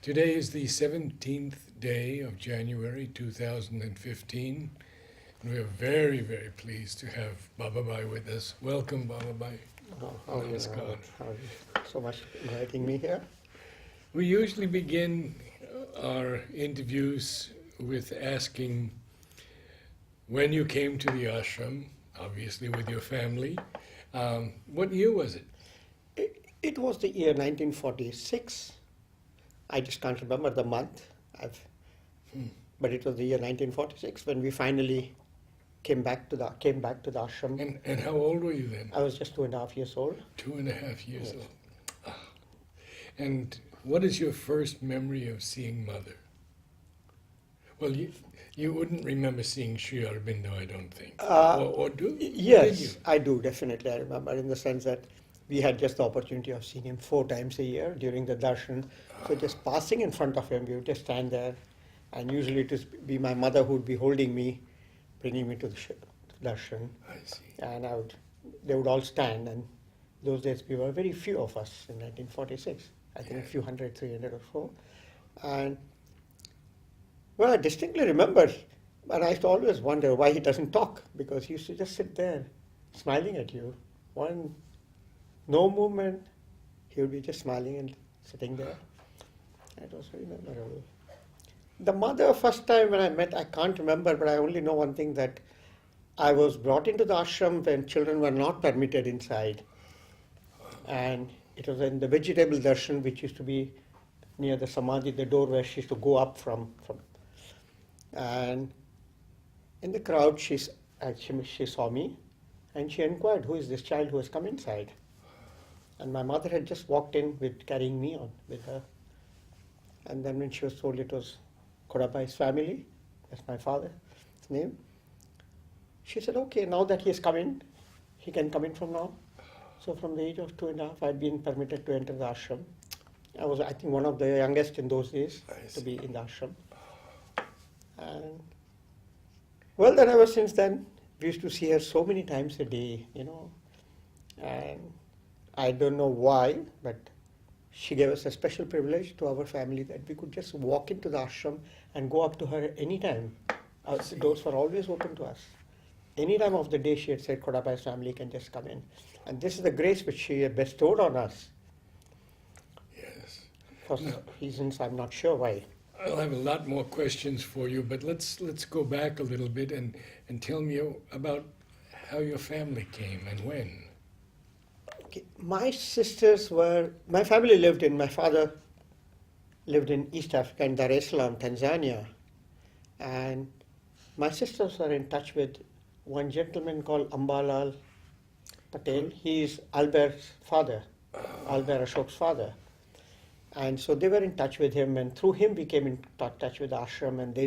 Today is the 17th day of January 2015, and we are very, very pleased to have Bababhai with us. Welcome, Bababhai. Oh, how are you? Namaskar. How are you? So much for inviting me here. We usually begin our interviews with asking when you came to the ashram, obviously with your family. What year was it? It was the year 1946. I just can't remember the month. But it was the year 1946 when we finally came back to the ashram. And how old were you then? I was just 2.5 years old. 2.5 years Yes. old. Ah. And what is your first memory of seeing Mother? Well, you wouldn't remember seeing Sri Aurobindo, I don't think. Or do? Yes, Did you? I do, definitely. I remember, in the sense that we had just the opportunity of seeing him 4 times a year during the darshan. So just passing in front of him, we would just stand there, and usually it would be my mother who would be holding me, bringing me to the darshan, I see. and they would all stand. And those days we were very few of us in 1946. I think a few hundred, 300 or so. And well, I distinctly remember, and I used to always wonder why he doesn't talk, because he used to just sit there, smiling at you. No movement. He would be just smiling and sitting there. It was very memorable. The mother, first time when I met, I can't remember, but I only know one thing, that I was brought into the ashram when children were not permitted inside. And it was in the vegetable darshan, which used to be near the samadhi, the door where she used to go up from. And in the crowd, she saw me, and she inquired, who is this child who has come inside? And my mother had just walked in carrying me on with her. And then when she was told it was Kodabhai's family, that's my father's name, she said, okay, now that he has come in, he can come in from now. So from the age of 2.5, I'd been permitted to enter the ashram. I was, I think, one of the youngest in those days to be in the ashram. And well, then ever since then, we used to see her so many times a day, and I don't know why, but she gave us a special privilege to our family that we could just walk into the ashram and go up to her anytime. The doors were always open to us. Any time of the day, she had said, Kodabhai's family can just come in. And this is the grace which she had bestowed on us. Yes. For reasons I'm not sure why. I'll have a lot more questions for you, but let's go back a little bit and tell me about how your family came and when. Okay. My father lived in East Africa, in Dar es Salaam, Tanzania. And my sisters were in touch with one gentleman called Ambalal Patel. He is Albert's father, Albert Ashok's father. And so they were in touch with him, and through him we came in touch with the ashram, and they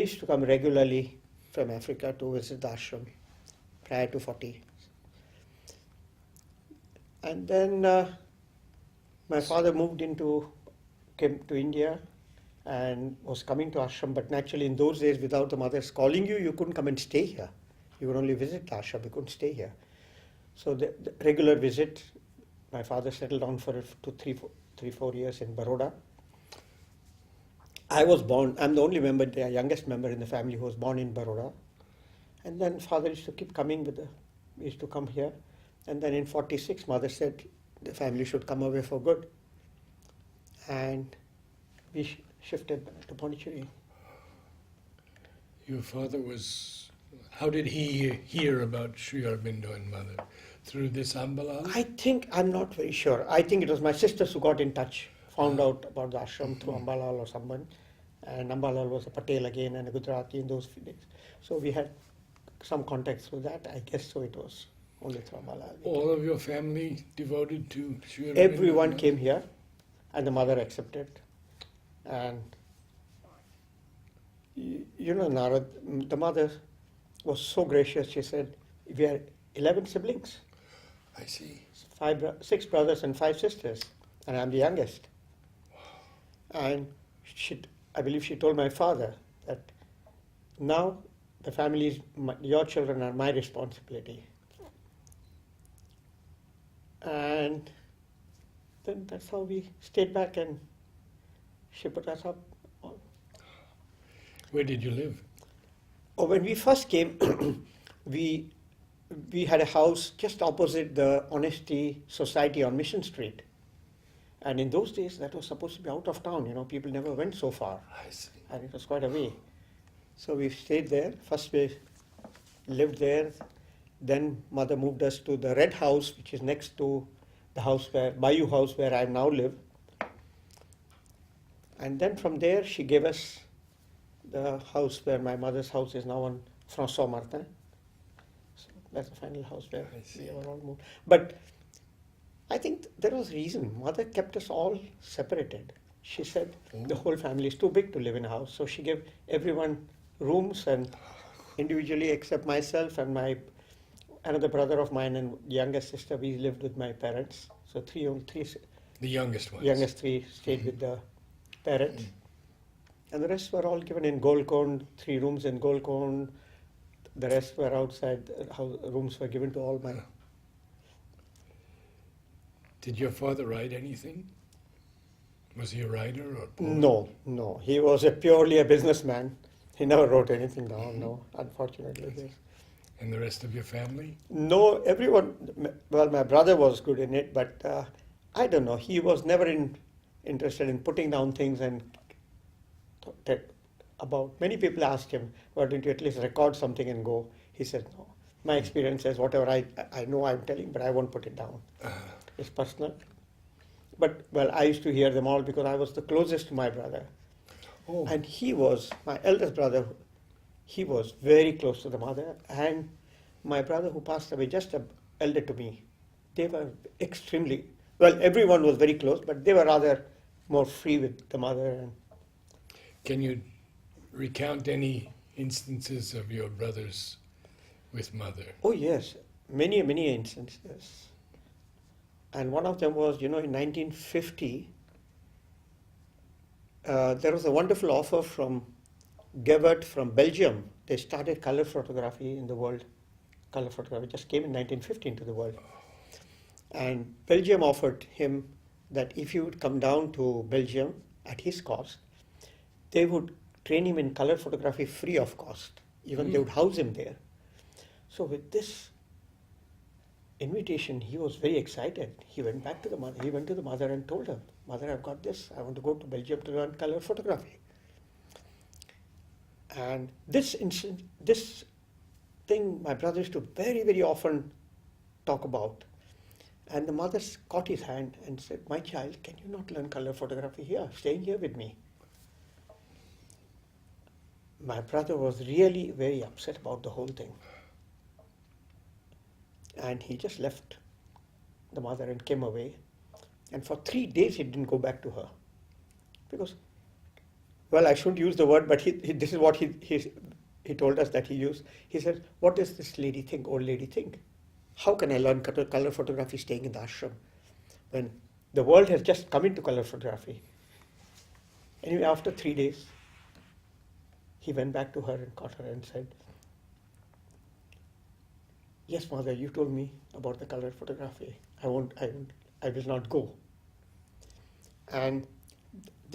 used to come regularly from Africa to visit the ashram prior to 40. And then my father came to India and was coming to ashram, but naturally in those days, without the mothers calling you, you couldn't come and stay here. You would only visit the ashram, you couldn't stay here. So the regular visit, my father settled down for 3-4 years in Baroda. I was born, I'm the only member, the youngest member in the family who was born in Baroda. And then father used to keep coming we used to come here. And then in 46, mother said the family should come away for good. And we shifted to Pondicherry. Your father how did he hear about Sri Aurobindo and Mother? Through this Ambalal? I'm not very sure. I think it was my sisters who got in touch, found out about the ashram through Ambalal or someone. And Ambalal was a Patel again and a Gujarati in those few days. So we had some contacts with that. I guess so it was only through Ambalal. All of your family devoted to Sri Aurobindo? Everyone came here, and the mother accepted. And Narad, the mother was so gracious. She said, we are 11 siblings. I see. 6 brothers and 5 sisters, and I'm the youngest. And I believe she told my father that now the family your children are my responsibility. And then that's how we stayed back and She put us up. Where did you live? Oh, when we first came, we we had a house just opposite the Honesty Society on Mission Street. And in those days, that was supposed to be out of town. You know, people never went so far, I see. and it was quite a way. So we stayed there. First we lived there. Then mother moved us to the red house, which is next to the house where Bayou house where I now live. And then from there, she gave us the house where my mother's house is now on François Martin. So that's the final house where I see. we were all moved. But I think there was a reason. Mother kept us all separated. She said the whole family is too big to live in a house. So she gave everyone rooms and individually except myself and my another brother of mine and youngest sister, we lived with my parents. So three, The youngest ones. youngest three stayed with the parents. And the rest were all given in Gold Cone, 3 rooms in Gold Cone. The rest were outside. Rooms were given to all my. Did your father write anything? Was he a writer or a poet? No. He was purely a businessman. He never wrote anything down, no, unfortunately. Yes. And the rest of your family? No, everyone, well, my brother was good in it, but I don't know. He was never interested in putting down things and about. Many people asked him, why don't you at least record something and go? He said, no. My experience is whatever I know I'm telling, but I won't put it down. It's personal. But, well, I used to hear them all because I was the closest to my brother. Oh. And he was, my eldest brother, he was very close to the mother. And my brother who passed away, just elder to me, they were extremely, well, everyone was very close, but they were rather more free with the mother. And Can you recount any instances of your brothers with mother? oh, yes, many instances. And one of them was, in 1950, there was a wonderful offer from Gebert from Belgium. They started color photography in the world. Color photography just came in 1950 into the world. And Belgium offered him that if he would come down to Belgium at his cost, they would train him in color photography free of cost. Even they would house him there. So with this invitation, he was very excited. He went back to the mother. He went to the mother and told her, "Mother, I've got this. I want to go to Belgium to learn color photography." And this thing, my brother used to very, very often talk about. And the mother caught his hand and said, "My child, can you not learn color photography here? Staying here with me." My brother was really very upset about the whole thing. And he just left the mother and came away. And for 3 days he didn't go back to her. Because, well, I shouldn't use the word, but this is what he told us that he used. He said, "What does this lady think, old lady think? How can I learn color photography staying in the ashram when the world has just come into color photography?" Anyway, after 3 days, he went back to her and caught her and said, "Yes, mother, you told me about the color photography. I will not go." And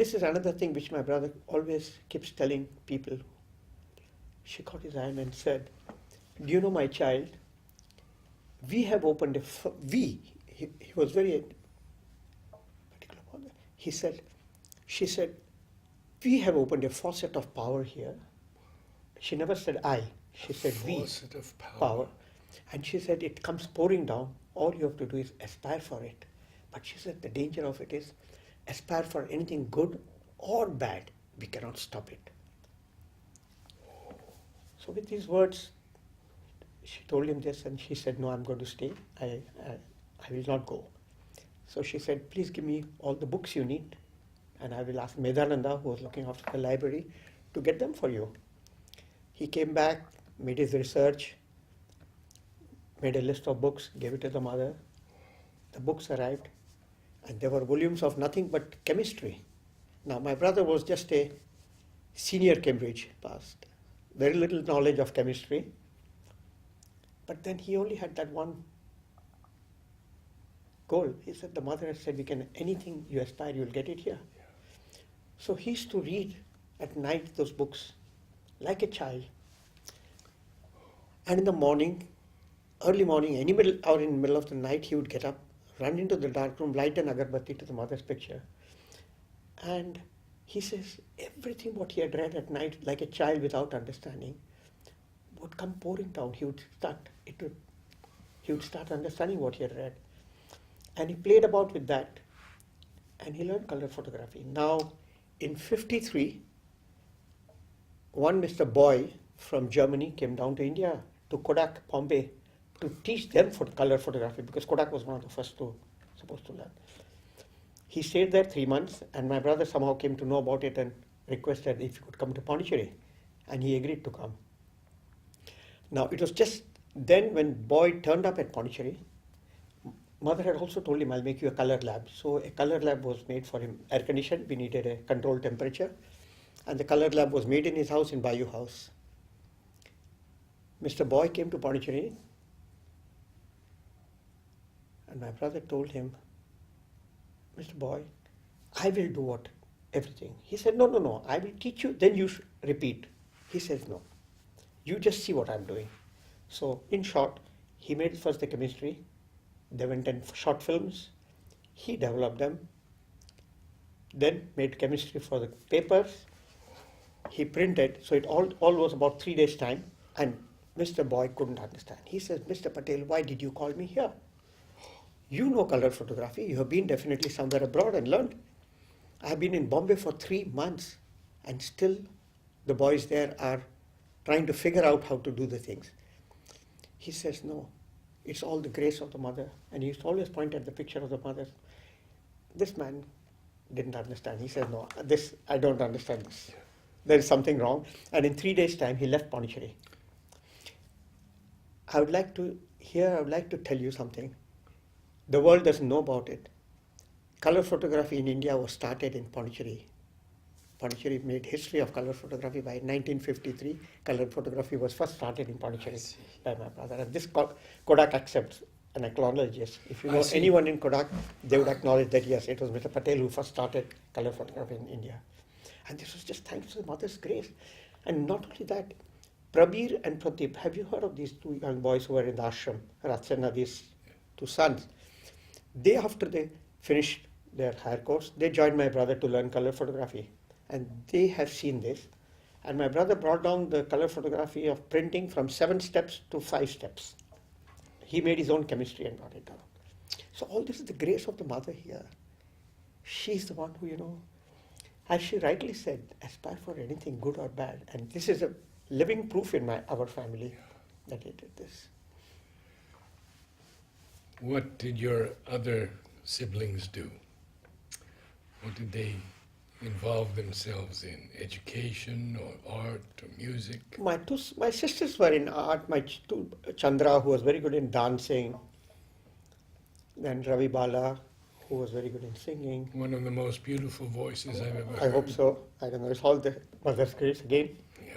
this is another thing which my brother always keeps telling people. She caught his hand and said, "Do you know, my child, we have opened he was very particular about that. She said, "We have opened a faucet of power here." She never said I. She said we. Faucet of Power. And she said, "It comes pouring down. All you have to do is aspire for it." But she said the danger of it is aspire for anything good or bad. We cannot stop it. So with these words, she told him this and she said, "No, I'm going to stay. I will not go." So she said, "Please give me all the books you need and I will ask Medananda, who was looking after the library, to get them for you." He came back, made his research, made a list of books, gave it to the mother. The books arrived, and there were volumes of nothing but chemistry. Now, my brother was just a senior Cambridge passed, very little knowledge of chemistry, but then he only had that one goal. He said, the mother had said, anything you aspire, you'll get it here. So he used to read at night those books like a child. And in the morning, early morning, any middle or in the middle of the night, he would get up, run into the dark room, light an agarbatti to the mother's picture. And he says everything what he had read at night, like a child without understanding, would come pouring down. He would start understanding what he had read. And he played about with that. And he learned color photography. Now, in 53, one Mr. Boy from Germany came down to India, to Kodak, Bombay, to teach them for color photography, because Kodak was one of the first supposed to learn. He stayed there 3 months, and my brother somehow came to know about it and requested if he could come to Pondicherry, and he agreed to come. Now, it was just then when Boy turned up at Pondicherry, mother had also told him, I'll make you a color lab. So a color lab was made for him, air conditioned, we needed a controlled temperature, and the color lab was made in his house in Bayou House. Mr. Boy came to Pondicherry, and my brother told him, Mr. Boy, I will do everything. He said, no, I will teach you, then you repeat. He says, no, you just see what I'm doing. So in short, he made first the chemistry, they went in short films, he developed them, then made chemistry for the papers, he printed, so it all was about 3 days' time, and Mr. Boy couldn't understand. He says, Mr. Patel, why did you call me here? You know color photography, you have been definitely somewhere abroad and learned. I have been in Bombay for 3 months, and still the boys there are trying to figure out how to do the things. He says, no, it's all the grace of the mother. And he used to always point at the picture of the mother. This man didn't understand. He said, no, I don't understand this. There is something wrong. And in 3 days' time, he left Pondicherry. I would like to tell you something. The world doesn't know about it. Color photography in India was started in Pondicherry. Pondicherry made history of color photography by 1953. Color photography was first started in Pondicherry by my brother. And this Kodak accepts and acknowledges. If you know anyone in Kodak, they would acknowledge that yes, it was Mr. Patel who first started color photography in India. And this was just thanks to the mother's grace. And not only that, Prabir and Pradeep, have you heard of these two young boys who were in the ashram, Ratsena, these two sons? After they finished their higher course, they joined my brother to learn color photography. And they have seen this. And my brother brought down the color photography of printing from 7 steps to 5 steps. He made his own chemistry and brought it down. So all this is the grace of the mother here. She's the one who, as she rightly said, aspire for anything good or bad. And this is a living proof in our family that he did this. What did your other siblings do? What did they involve themselves in? Education or art or music? My sisters were in art. Chandra, who was very good in dancing. Then Ravi Bala, who was very good in singing. One of the most beautiful voices I've ever heard. I hope so. I don't know. It's all the mother's grace again. Yeah.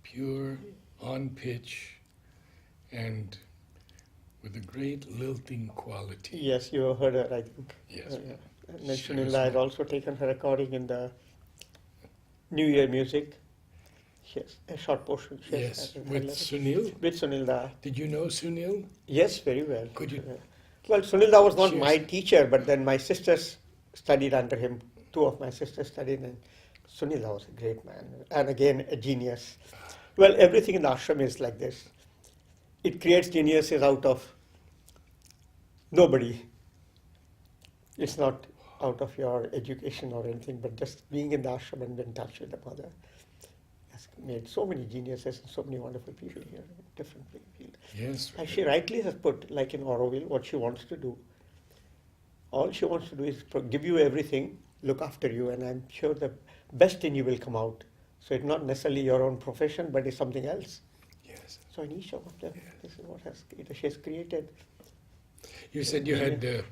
Pure, on pitch, and with a great lilting quality. Yes, you heard her, I think. Yes. And then Sunila had also taken her recording in the New Year music. Yes, a short portion. Yes, with Sunil? With Sunilda. Did you know Sunil? Yes, very well. Could you? Well, Sunilda was not my teacher, but then my sisters studied under him. 2 of my sisters studied, and Sunilda was a great man, and again, a genius. Well, everything in the ashram is like this. It creates geniuses out of nobody. It's not out of your education or anything, but just being in the ashram and in touch with the mother has made so many geniuses and so many wonderful people here in different fields. Yes. And she rightly has put, like in Auroville, what she wants to do. All she wants to do is give you everything, look after you, and I'm sure the best in you will come out. So it's not necessarily your own profession, but it's something else. Yes. So in each of them, this is what she has created. You said you had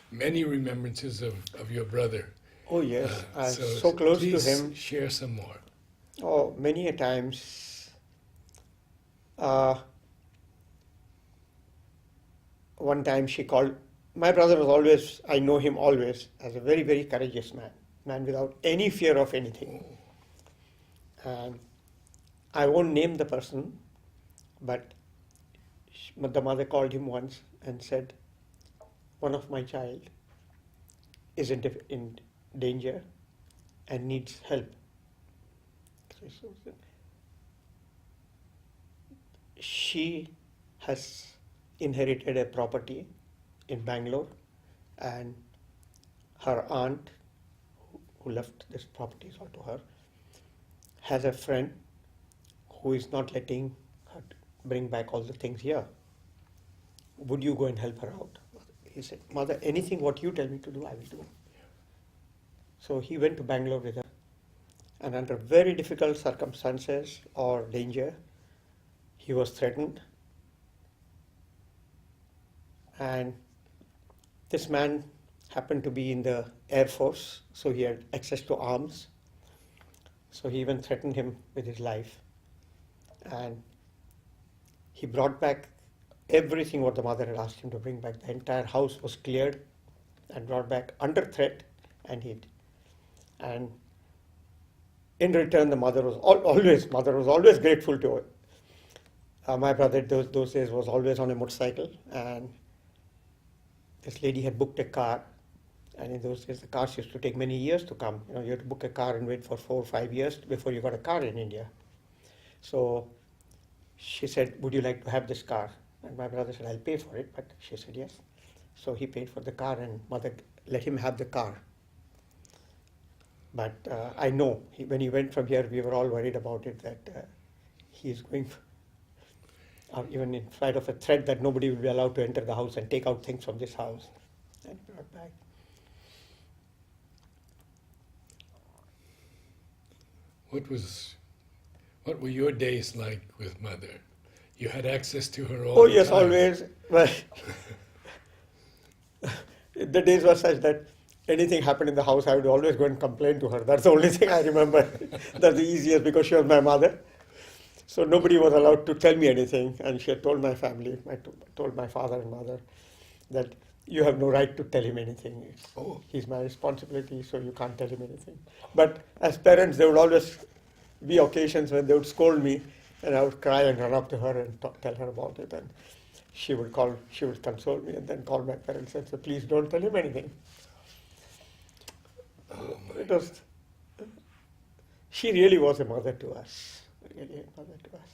many remembrances of your brother. Oh yes, I'm so close to him. Please share some more. Oh, many a times. One time she called my brother was always, I know him always as a very, very courageous man without any fear of anything. And I won't name the person, but the mother called him once and said, one of my child is in danger and needs help. She has inherited a property in Bangalore, and her aunt, who left this property all to her, has a friend who is not letting her bring back all the things here. Would you go and help her out? He said, Mother, anything what you tell me to do, I will do. So he went to Bangalore with her, and under very difficult circumstances or danger, he was threatened. And this man happened to be in the Air Force, so he had access to arms. So he even threatened him with his life. And he brought back everything what the mother had asked him to bring back. The entire house was cleared and brought back under threat and hid. And in return, the mother was always grateful to her. My brother those days was always on a motorcycle, and this lady had booked a car. And in those days, the cars used to take many years to come. You had to book a car and wait for 4 or 5 years before you got a car in India. So she said, would you like to have this car? And my brother said, I'll pay for it. But she said, yes. So he paid for the car, and mother let him have the car. But I know, when he went from here, we were all worried about it, that he is going, even in spite of a threat that nobody will be allowed to enter the house and take out things from this house. And brought back. What were your days like with Mother? You had access to her all Oh, the yes, time. always. Well, the days were such that anything happened in the house, I would always go and complain to her. That's the only thing I remember. That's the easiest, because she was my mother. So nobody was allowed to tell me anything. And she had told my family, told my father and mother, that you have no right to tell him anything. He's my responsibility, so you can't tell him anything. But as parents, there would always be occasions when they would scold me, and I would cry and run up to her and tell her about it. And she would console me, and then call my parents and say, please don't tell him anything. She really was a mother to us, really a mother to us.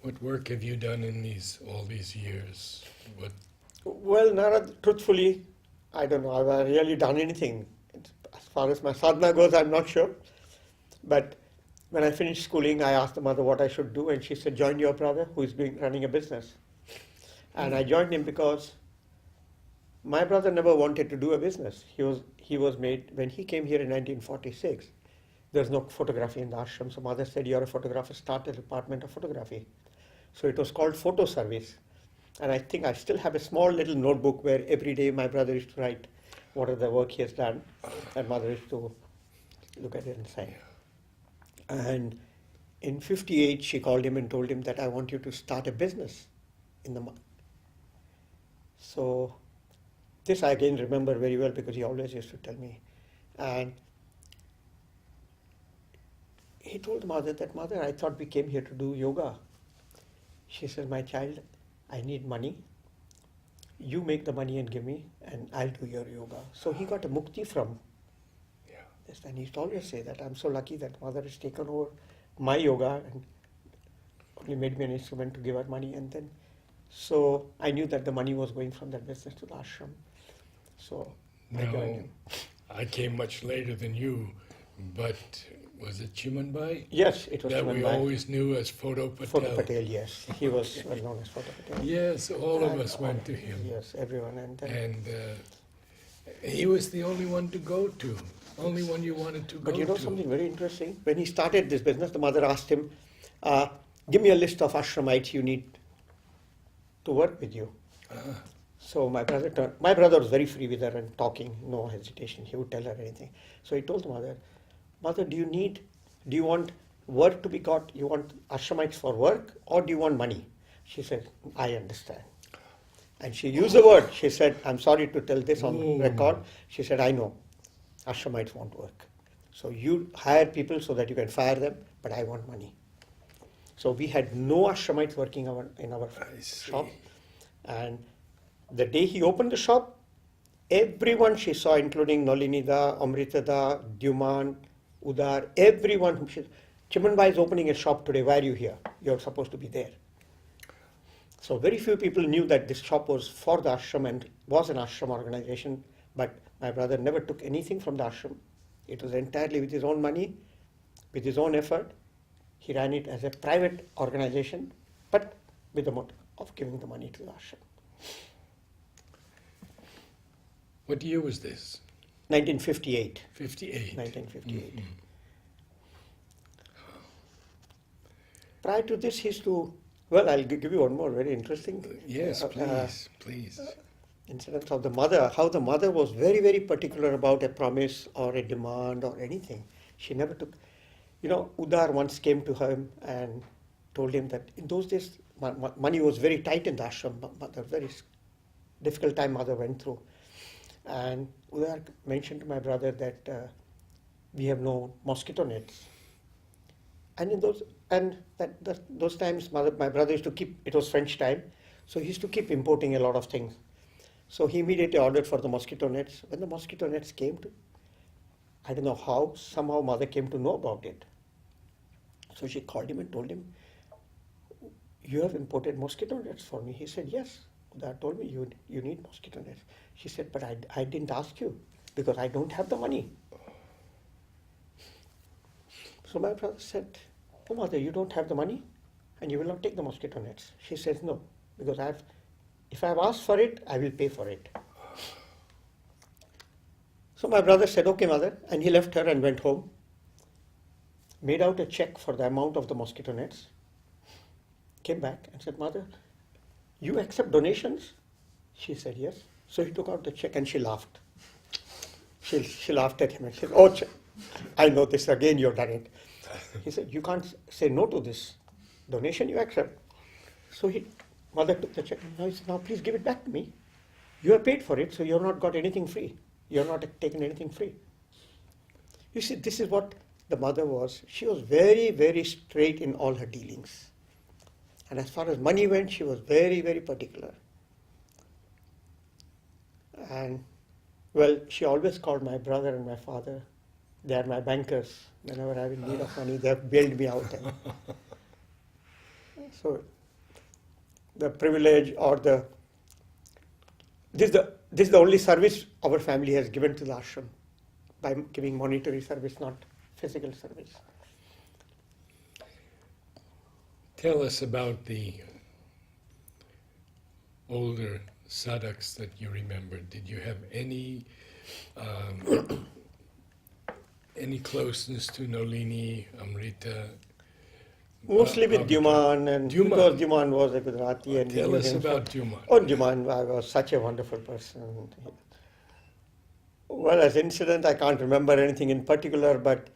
What work have you done in all these years? Well, Narad, truthfully, I don't know. Have I really done anything? As far as my sadhana goes, I'm not sure. But when I finished schooling, I asked the mother what I should do, and she said, join your brother who is running a business. And I joined him because my brother never wanted to do a business. He was made, when he came here in 1946, there's no photography in the ashram. So mother said, you're a photographer, start a department of photography. So it was called Photo Service. And I think I still have a small little notebook where every day my brother used to write what are the work he has done, and mother used to look at it and sign. And in 58, she called him and told him that I want you to start a business in the month. So this I again remember very well, because he always used to tell me. And he told mother that, Mother, I thought we came here to do yoga. She said, my child, I need money. You make the money and give me, and I'll do your yoga. So he got a mukti from this. And he used to always say that I'm so lucky that mother has taken over my yoga and only made me an instrument to give her money. And then, so I knew that the money was going from that business to the ashram. So I joined him. I came much later than you, but was it Chimanbai? Yes, it was that Chimanbai. We always knew as Photo Patel. Photo Patel, yes. He was well known as Photo Patel. Yes, all of us went to him. Yes, everyone. And he was the only one to go to, only one you wanted to go to. But you know something very interesting? When he started this business, the mother asked him, give me a list of ashramites you need to work with you. So my brother was very free with her and talking, no hesitation. He would tell her anything. So he told the mother, Mother, do you want work to be got? You want ashramites for work, or do you want money? She said, I understand. And she used the word. She said, I'm sorry to tell this on Ooh. record. She said, I know, ashramites won't work. So you hire people so that you can fire them, but I want money. So we had no ashramites working in our I see. shop. And the day he opened the shop, everyone she saw, including Nolinida, Amritada, Duman, Udar, everyone who said, Chimanbai is opening a shop today. Why are you here? You're supposed to be there. So very few people knew that this shop was for the ashram and was an ashram organization. But my brother never took anything from the ashram. It was entirely with his own money, with his own effort. He ran it as a private organization, but with the motive of giving the money to the ashram. What year was this? 1958. 58. 1958. Prior to this, he used to, well, I'll give you one more very interesting Yes, please. incident of the mother, how the mother was very, very particular about a promise or a demand or anything. She never took, Udar once came to him and told him that in those days, money was very tight in the ashram, but a very difficult time mother went through. And Udar mentioned to my brother that we have no mosquito nets. And in those times, my brother used to keep, it was French time, so he used to keep importing a lot of things. So he immediately ordered for the mosquito nets. When the mosquito nets came to, I don't know how, somehow mother came to know about it. So she called him and told him, you have imported mosquito nets for me. He said, yes. Udar told me you need mosquito nets. She said, but I didn't ask you because I don't have the money. So my brother said, oh mother, you don't have the money and you will not take the mosquito nets. She says, no, because if I've asked for it, I will pay for it. So my brother said, okay mother, and he left her and went home, made out a check for the amount of the mosquito nets, came back and said, mother, you accept donations? She said, yes. So he took out the check and she laughed. She laughed at him and said, oh, I know this, again you've done it. He said, you can't say no to this donation, you accept. So mother took the check and he said, now please give it back to me. You have paid for it, so you have not got anything free. You have not taken anything free. You see, this is what the mother was. She was very, very straight in all her dealings. And as far as money went, she was very, very particular. And, well, she always called my brother and my father, they are my bankers. Whenever I'm in need of money, they have bailed me out. So, the privilege or this is the only service our family has given to the ashram, by giving monetary service, not physical service. Tell us about the older sadhaks that you remember. Did you have any closeness to Nolini, Amrita? Mostly with Duman, and because Duman was a Gujarati. And tell us about Duman. Oh, Duman was such a wonderful person. Well, as incident, I can't remember anything in particular, but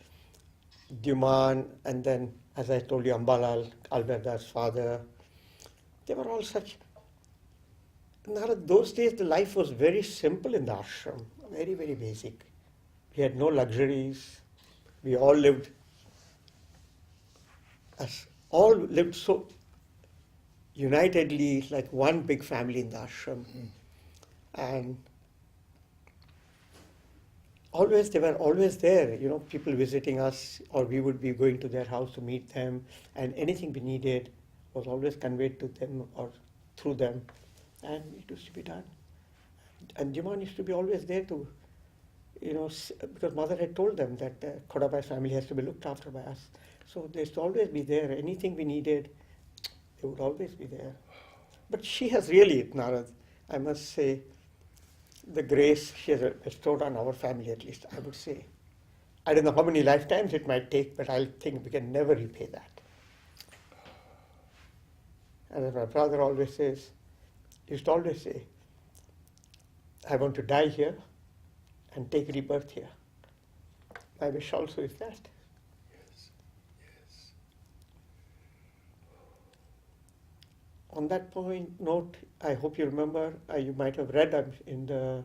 Duman, and then, as I told you, Ambalal, Alberda's father, they were all such. Those days, the life was very simple in the ashram, very, very basic. We had no luxuries. We all lived so unitedly, like one big family in the ashram. And they were always there, people visiting us, or we would be going to their house to meet them, and anything we needed was always conveyed to them or through them, and it used to be done. And Jiman used to be always there to, because mother had told them that the Khodabai family has to be looked after by us. So they used to always be there. Anything we needed, they would always be there. But she has really, Narad, I must say, the grace she has bestowed on our family, at least, I would say. I don't know how many lifetimes it might take, but I think we can never repay that. And as my brother always says, he used to always say, I want to die here and take rebirth here. My wish also is that. Yes, yes. on that point note, I hope you remember, you might have read in the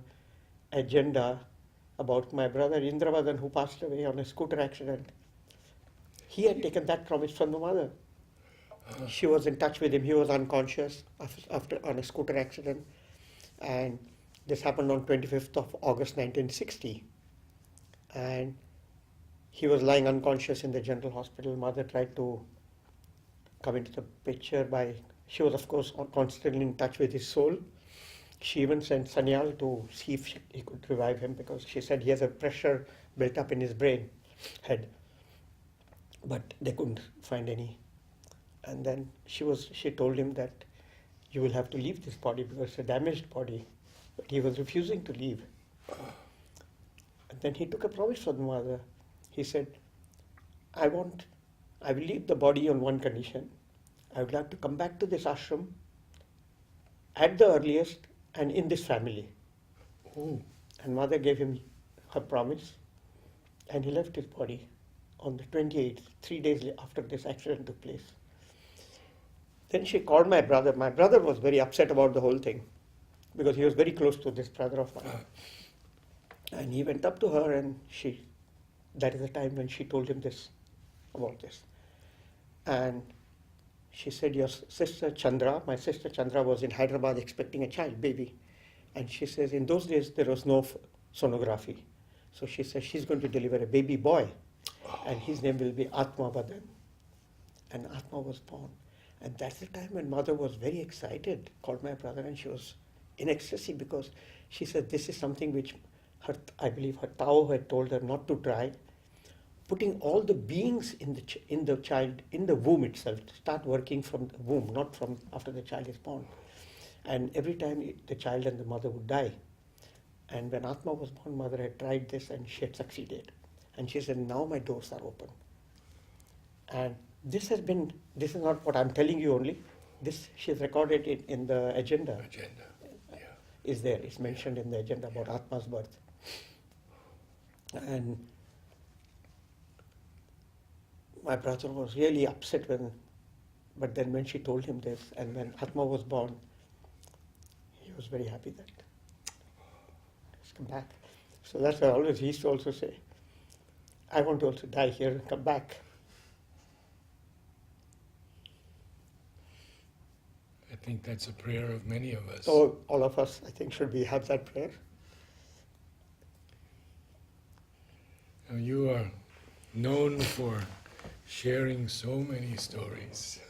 agenda about my brother Indravadan who passed away on a scooter accident. He had taken that promise from the mother. She was in touch with him. He was unconscious after on a scooter accident, and this happened on 25th of August 1960. And he was lying unconscious in the general hospital. Mother tried to come into the picture by, she was of course constantly in touch with his soul. She even sent Sanyal to see if he could revive him, because she said he has a pressure built up in his brain, head. But they couldn't find any. And then she told him that you will have to leave this body because it's a damaged body. But he was refusing to leave. And then he took a promise from the mother. He said, I will leave the body on one condition. I would like to come back to this ashram at the earliest and in this family. Oh. And mother gave him her promise, and he left his body on the 28th, 3 days after this accident took place. Then she called my brother. My brother was very upset about the whole thing because he was very close to this brother of mine. And he went up to her, and that is the time when she told him about this. And she said, your sister Chandra, my sister Chandra was in Hyderabad expecting a child, baby. And she says, in those days there was no sonography. So she says she's going to deliver a baby boy, and his name will be Atma Vadan. And Atma was born. And that's the time when mother was very excited, called my brother, and she was in ecstasy because she said this is something which I believe her Tao had told her not to try. Putting all the beings in the child, in the womb itself, start working from the womb, not from after the child is born. And every time the child and the mother would die. And when Atma was born, mother had tried this and she had succeeded. And she said, now my doors are open. And this is not what I'm telling you only. This, she's recorded it in the agenda. Is there, it's mentioned in the agenda about Atma's birth. And my brother was really upset but then when she told him this, and when Atma was born, he was very happy that he's come back. So that's why he used to also say, I want to also die here and come back. I think that's a prayer of many of us. So all of us, I think, should have that prayer. Now you are known for sharing so many stories.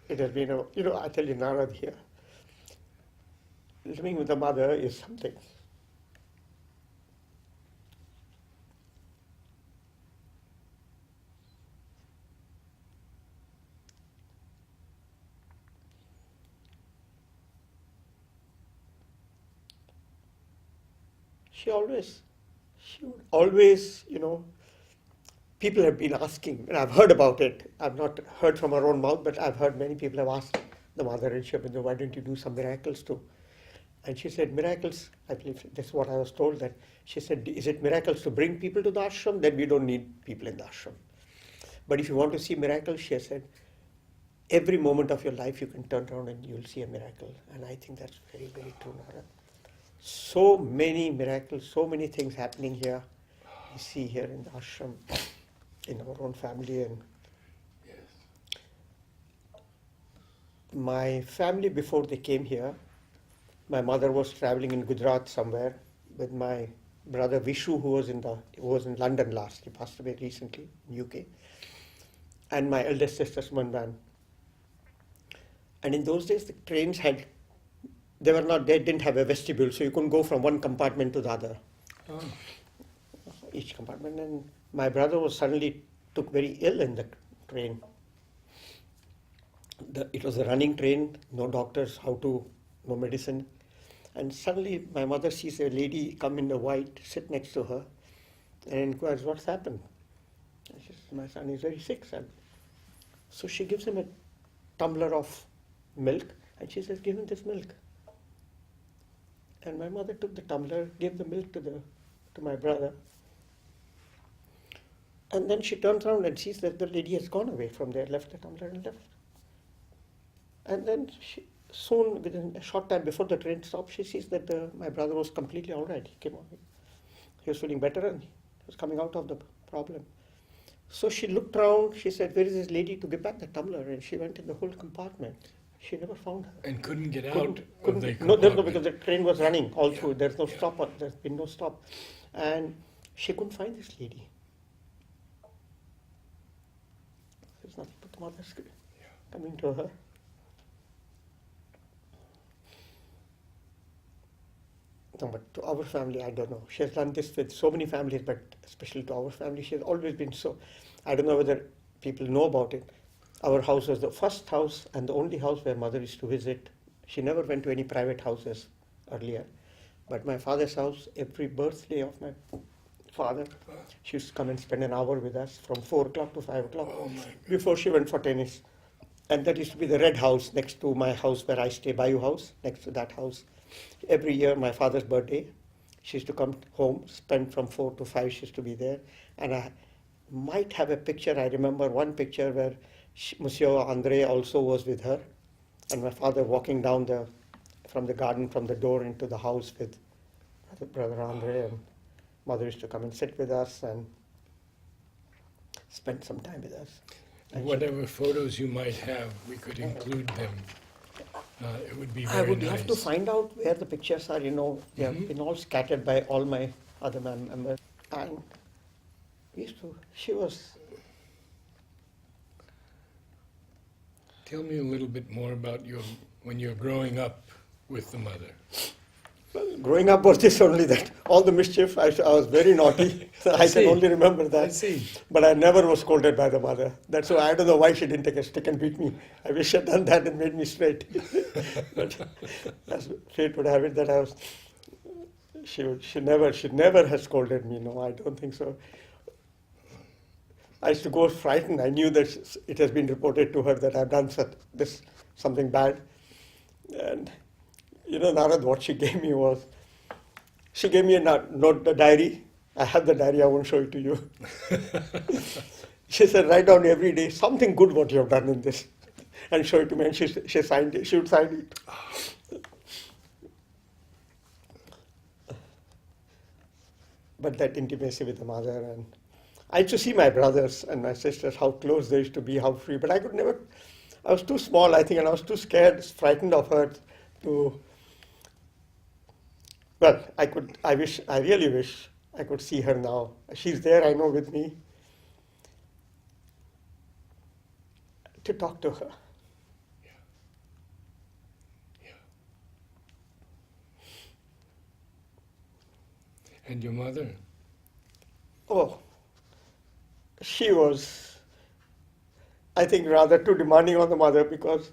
It has been, I tell you, Narad here, living with a mother is something. She would always, people have been asking, and I've heard about it. I've not heard from her own mouth, but I've heard many people have asked the mother and Shobindu, why don't you do some miracles too? And she said, miracles, I believe that's what I was told, that she said, is it miracles to bring people to the ashram? Then we don't need people in the ashram. But if you want to see miracles, she said, every moment of your life you can turn around and you'll see a miracle. And I think that's very, very true, Nara. So many miracles, so many things happening here. We see here in the ashram, in our own family. And yes. My family, before they came here, my mother was traveling in Gujarat somewhere with my brother Vishu, who was in London last. He passed away recently in UK. And my eldest sister Sumandan. And in those days, the trains they didn't have a vestibule, so you couldn't go from one compartment to the other. Oh. Each compartment. And my brother was suddenly took very ill in the train. It was a running train, no doctors, no medicine. And suddenly my mother sees a lady come in the white, sit next to her, and inquires, what's happened? And she says, my son is very sick, son. So she gives him a tumbler of milk, and she says, give him this milk. And my mother took the tumbler, gave the milk to my brother. And then she turns around and sees that the lady has gone away from there, left the tumbler and left. And then soon, within a short time before the train stopped, she sees that my brother was completely all right. He came on. He was feeling better and he was coming out of the problem. So she looked around. She said, "Where is this lady to give back the tumbler?" And she went in the whole compartment. She never found her. And couldn't get out Couldn't, of the couldn't, no, compartment. because the train was running all Yeah, through. There's no yeah. stop. There's been no stop. And she couldn't find this lady. There's nothing but the mother's coming to her. No, but to our family, I don't know. She has done this with so many families, but especially to our family, she has always been so. I don't know whether people know about it. Our house was the first house and the only house where mother used to visit. She never went to any private houses earlier. But my father's house, every birthday of my father, she used to come and spend an hour with us from 4 o'clock to 5 o'clock Oh my God. before she went for tennis. And that used to be the red house next to my house where I stay, Bayou House, next to that house. Every year, my father's birthday, she used to come home, spend from 4 to 5, she used to be there. And I might have a picture, I remember one picture where Monsieur André also was with her, and my father walking down from the garden, from the door into the house with Brother André, and mother used to come and sit with us and spend some time with us. And Whatever photos you might have, we could include them. It would be very I would nice. love to find out where the pictures are. They have been all scattered by all my other members. And she was. Tell me a little bit more about when you're growing up with the mother. Well, growing up was this only that all the mischief, I was very naughty. I see. can only remember I that. see. But I never was scolded by the mother. That's why I don't know why she didn't take a stick and beat me. I wish she'd done that and made me straight. But as fate would have it that she never has scolded me. No, I don't think so. I used to go frightened. I knew that it has been reported to her that I've done something bad. And Narad, what she gave me was, she gave me a diary. I have the diary, I won't show it to you. She said, write down every day something good what you have done in this and show it to me. And she signed it, she would sign it. But that intimacy with the mother, and I used to see my brothers and my sisters, how close they used to be, how free, but I was too small, I think, and I was too scared, frightened of her to. Well, I really wish I could see her now. She's there, I know, with me, to talk to her. Yeah. Yeah. And your mother? Oh, she was, I think, rather too demanding on the mother, because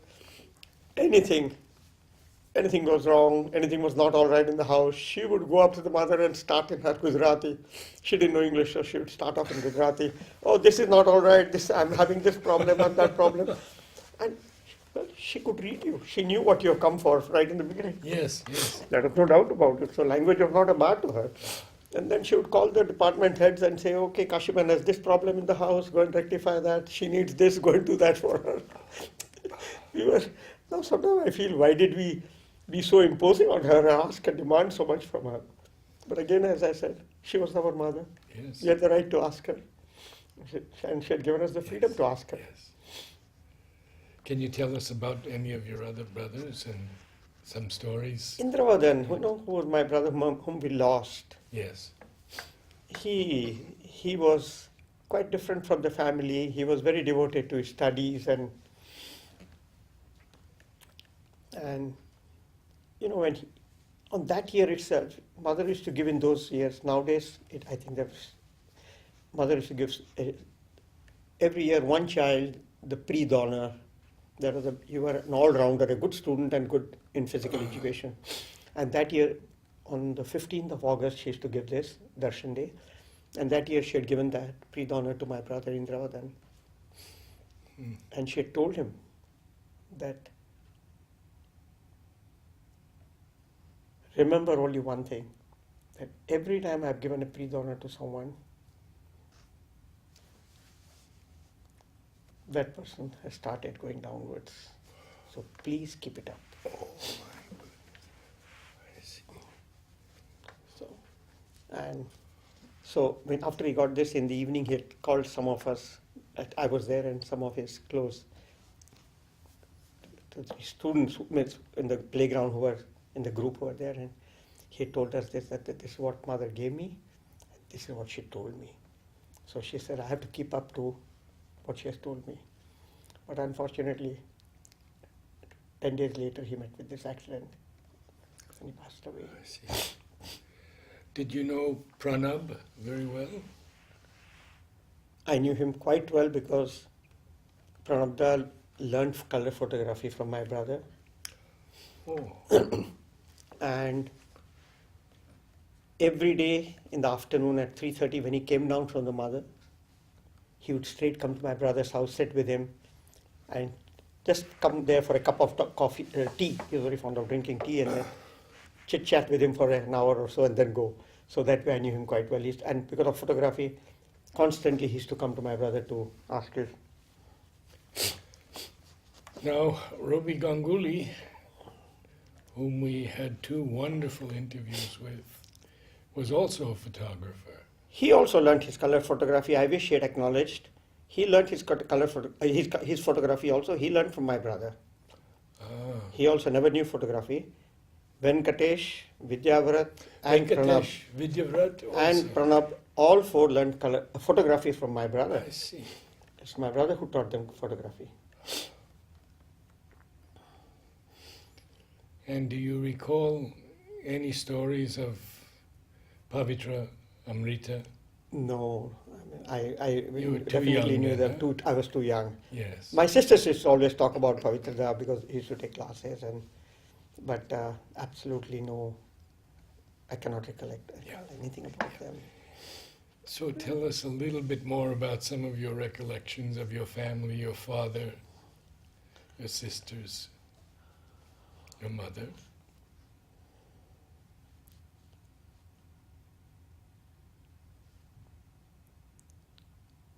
anything goes wrong, anything was not all right in the house, she would go up to the mother and start in her Gujarati. She didn't know English, so she would start off in Gujarati. Oh, this is not all right, I'm having this problem, I'm that problem. And she could read you. She knew what you have come for right in the beginning. Yes, yes. There was no doubt about it. So language was not a bar to her. And then she would call the department heads and say, okay, Kashiman has this problem in the house, go and rectify that. She needs this, go and do that for her. Now sometimes I feel, why did we be so imposing on her and ask and demand so much from her? But again, as I said, she was our mother. Yes. We had the right to ask her. And she had given us the freedom to ask her. Yes. Can you tell us about any of your other brothers and some stories? Indravadan, who was my brother whom we lost. Yes. He was quite different from the family. He was very devoted to his studies and when on that year itself, mother used to give in those years. Nowadays, I think mother used to give every year one child the pre-donor. You were an all-rounder, a good student and good in physical education. And that year, on the 15th of August, she used to give this, Darshan Day. And that year she had given that pre-donor to my brother Indravadan. And she had told him that, remember only one thing, that every time I've given a pre-donor to someone, that person has started going downwards. So please keep it up. Oh my goodness. I see. So when after he got this in the evening, he had called some of us. I was there, and some of his close students in the playground who were in the group who were there, and he told us that this is what mother gave me, and this is what she told me. So she said, I have to keep up to what she has told me. But unfortunately, 10 days later, he met with this accident and he passed away. I see. Did you know Pranab very well? I knew him quite well because Pranab learned color photography from my brother. Oh. And every day in the afternoon at 3:30 when he came down from the mother, he would straight come to my brother's house, sit with him, and just come there for a cup of tea. He was very fond of drinking tea, and then chit-chat with him for an hour or so and then go. So that way I knew him quite well. And because of photography, constantly he used to come to my brother to ask his. Now, Robi Ganguly, whom we had 2 wonderful interviews with, was also a photographer. He also learned his color photography. I wish he had acknowledged. He learned his his photography also. He learned from my brother. Ah. He also never knew photography. Venkatesh, Vidyavrat, and Pranab. Venkatesh, Vidyavrat also. And Pranab, all 4 learned color photography from my brother. I see. It's my brother who taught them photography. And do you recall any stories of Pavitra, Amrita? No, I You were too definitely young knew then, them. I was too young. Yes. My sisters used to always talk about Pavitra because he used to take classes, but absolutely no. I cannot recollect anything about them. So tell us a little bit more about some of your recollections of your family, your father, your sisters, your mother.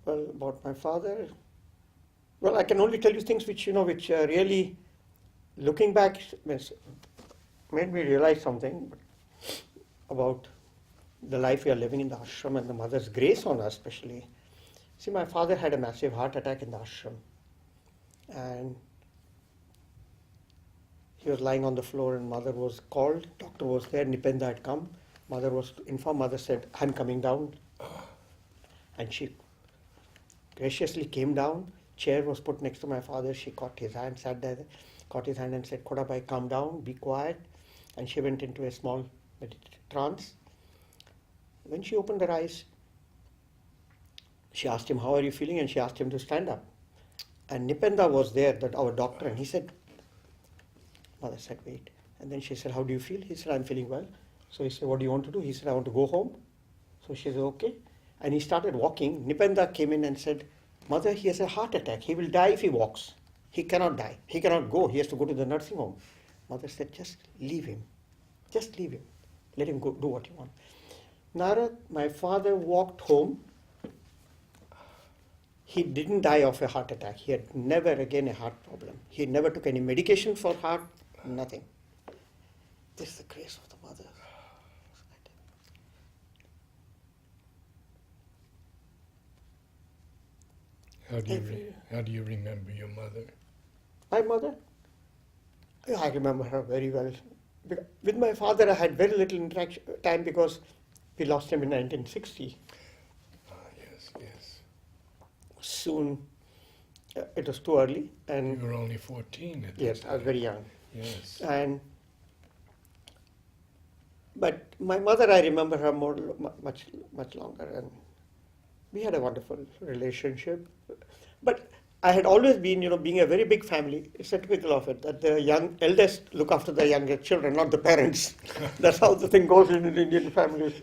Well, about my father, well, I can only tell you things which really, looking back, made me realize something about the life we are living in the ashram and the mother's grace on us, especially. See, my father had a massive heart attack in the ashram, and he was lying on the floor, and mother was called. Doctor was there. Nipenda had come. Mother was informed. Mother said, "I'm coming down," and she graciously came down. Chair was put next to my father. She caught his hand, sat there, caught his hand and said, "Kodabhai, calm down, be quiet." And she went into a small meditative trance. When she opened her eyes, she asked him, "How are you feeling?" And she asked him to stand up. And Nipenda was there, our doctor, and he said, mother said, "Wait." And then she said, "How do you feel?" He said, "I'm feeling well." So he said, "What do you want to do?" He said, "I want to go home." So she said, "Okay." And he started walking. Nipenda came in and said, "Mother, he has a heart attack. He will die if he walks. He cannot die. He cannot go. He has to go to the nursing home." Mother said, "Just leave him. Just leave him. Let him go do what he wants." Narad, my father walked home. He didn't die of a heart attack. He had never again a heart problem. He never took any medication for heart, nothing. This is the grace of the mother. How do you remember your mother? My mother? I remember her very well. With my father, I had very little interaction time because we lost him in 1960. Yes. Soon, it was too early, and You were only 14 at that yes, time. I was very young. Yes. But my mother, I remember her much longer, and we had a wonderful relationship. But I had always been, being a very big family, it's a typical of it, that the eldest look after the younger children, not the parents. That's how the thing goes in Indian families.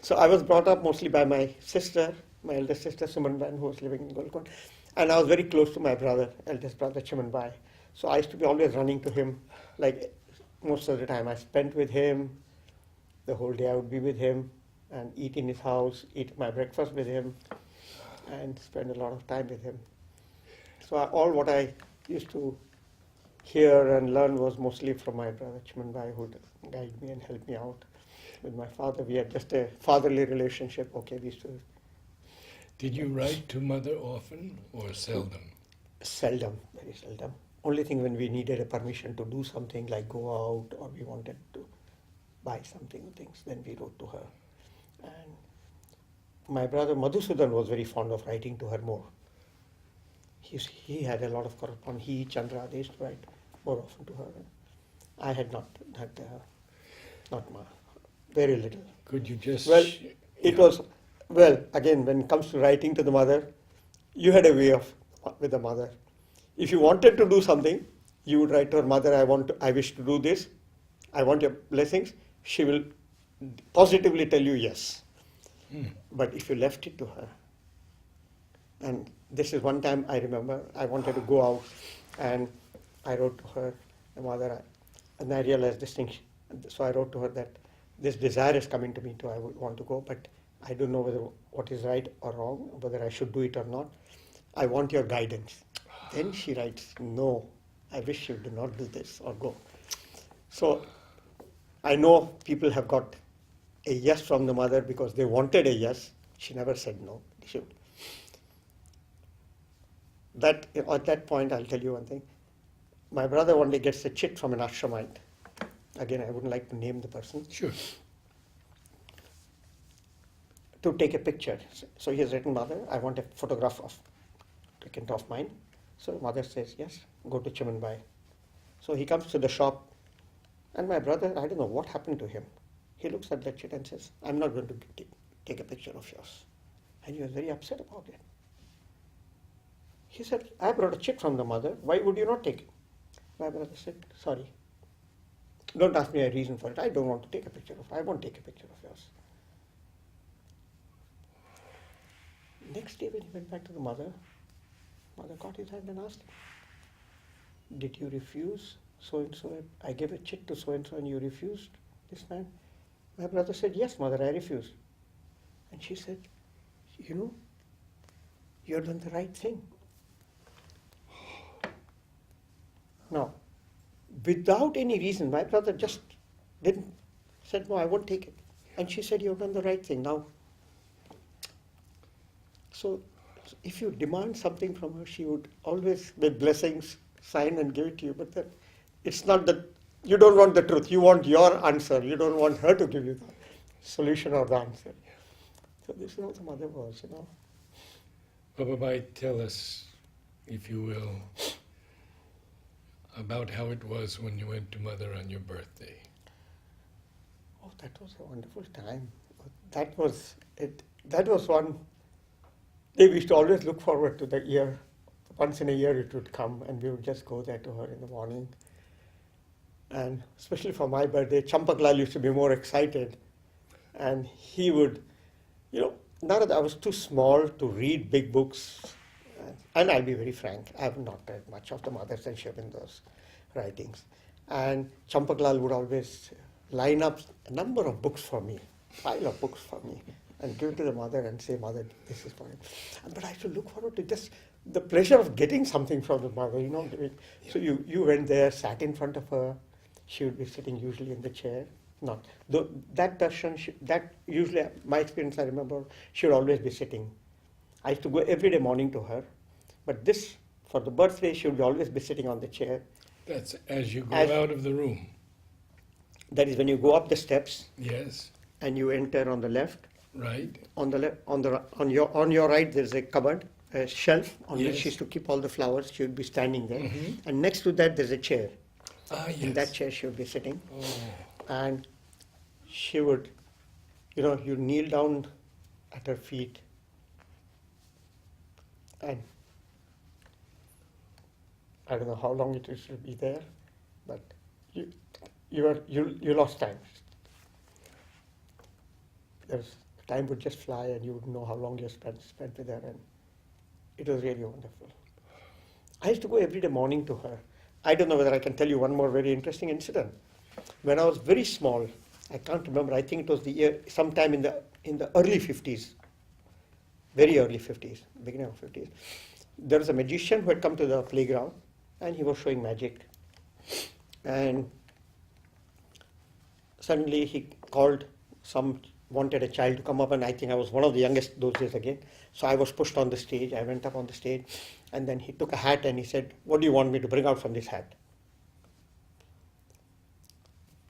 So I was brought up mostly by my sister, my eldest sister, Sumanban, who was living in Golconda. And I was very close to my brother, eldest brother, Chimanbai. So I used to be always running to him, like most of the time I spent with him. The whole day I would be with him and eat in his house, eat my breakfast with him, and spend a lot of time with him. So all what I used to hear and learn was mostly from my brother Chimanbai, who would guide me and help me out. With my father, we had just a fatherly relationship. Okay, we used to Did you write to mother often or seldom? seldom, very seldom. Only thing when we needed a permission to do something like go out or we wanted to buy something, things, then we wrote to her. And my brother Madhusudan was very fond of writing to her more. He had a lot of correspondence. He, Chandra, they used to write more often to her. I had not, not much, very little. Could you just... Well, it was, well, again, when it comes to writing to the mother, you had a way of, with the mother. If you wanted to do something, you would write to her mother, I wish to do this, I want your blessings. She will positively tell you yes. But if you left it to her, and this is one time I remember, I wanted to go out and I wrote to her, the mother, and I realized this thing. So I wrote to her that this desire is coming to me too, I would want to go, but I don't know whether what is right or wrong, whether I should do it or not. I want your guidance. Then she writes, no, I wish you do not do this or go. So I know people have got a yes from the mother because they wanted a yes. She never said no. She would. That, at that point, I'll tell you one thing. My brother one day gets a chit from an ashramite. Again, I wouldn't like to name the person. Sure. To take a picture. So he has written, mother, I want a photograph taken of mine. So mother says, yes, go to Chimanbai. So he comes to the shop, and my brother, I don't know what happened to him. He looks at that chit and says, I'm not going to take a picture of yours. And he was very upset about it. He said, I brought a chit from the mother. Why would you not take it? My brother said, sorry. Don't ask me a reason for it. I don't want to take a picture of it. I won't take a picture of yours. Next day when he went back to the mother caught his hand and asked him, did you refuse so-and-so? I gave a chit to so-and-so and you refused this man? My brother said, yes, mother, I refused. And she said, you know, you've done the right thing. Now, without any reason, my brother just said, no, I won't take it. And she said, you've done the right thing. Now, so if you demand something from her, she would always, with blessings, sign and give it to you. But then it's not that you don't want the truth. You want your answer. You don't want her to give you the solution or the answer. So this is how the mother was, you know. Bababhai, tell us, if you will, about how it was when you went to mother on your birthday. Oh, that was a wonderful time. That was it. That was one. We used to always look forward to the year. Once in a year it would come and we would just go there to her in the morning. And especially for my birthday, Champaklal used to be more excited. And he would, you know, Narad, I was too small to read big books. And I'll be very frank, I have not read much of the Mothers and Shebindo's writings. And Champaklal would always line up a number of books for me, pile of books for me, and give it to the mother and say, mother, this is for it. But I used to look forward to just the pleasure of getting something from the mother, you know. So you went there, sat in front of her. She would be sitting usually in the chair. Not that person, that usually, my experience, I remember, she would always be sitting. I used to go every day morning to her. But this, for the birthday, she would always be sitting on the chair. That's as you go out of the room. That is when you go up the steps. Yes. And you enter on the left. Right. On the left, on your right, there's a cupboard, a shelf on Yes. which she used to keep all the flowers. She would be standing there, Mm-hmm. and next to that there's a chair. Yes. In that chair she would be sitting, Oh. and she would, you know, you kneel down at her feet, and I don't know how long it is to be there, but you lost time. Time would just fly, and you would know how long you spent with her, and it was really wonderful. I used to go every day morning to her. I don't know whether I can tell you one more very interesting incident. When I was very small, I can't remember. I think it was the year sometime in the early 50s, very early 50s, beginning of 50s. There was a magician who had come to the playground, and he was showing magic. And suddenly he called, wanted a child to come up, and I think I was one of the youngest those days again. So I was pushed on the stage. I went up on the stage, and then he took a hat and he said, "What do you want me to bring out from this hat?"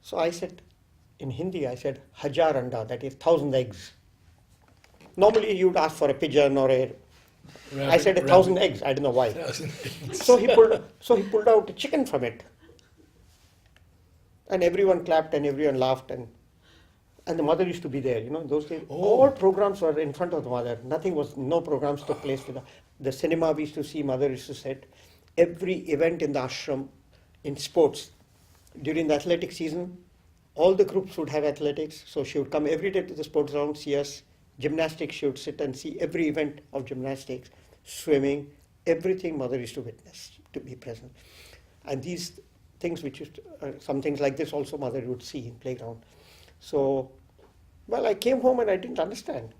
So I said, in Hindi, I said, "Hajar anda," that is 1,000 eggs. Normally you would ask for a pigeon or a. I said 1,000 eggs. I don't know why. So he pulled out a chicken from it, and everyone clapped and everyone laughed, and the mother used to be there. You know, in those days, all programs were in front of the mother. No programs took place. The cinema we used to see, mother used to set. Every event in the ashram, in sports, during the athletic season, all the groups would have athletics. So she would come every day to the sports ground, see us. Gymnastics, she would sit and see every event of gymnastics, swimming, everything mother used to witness, to be present. And these things some things like this also mother would see in playground. So, well, I came home and I didn't understand.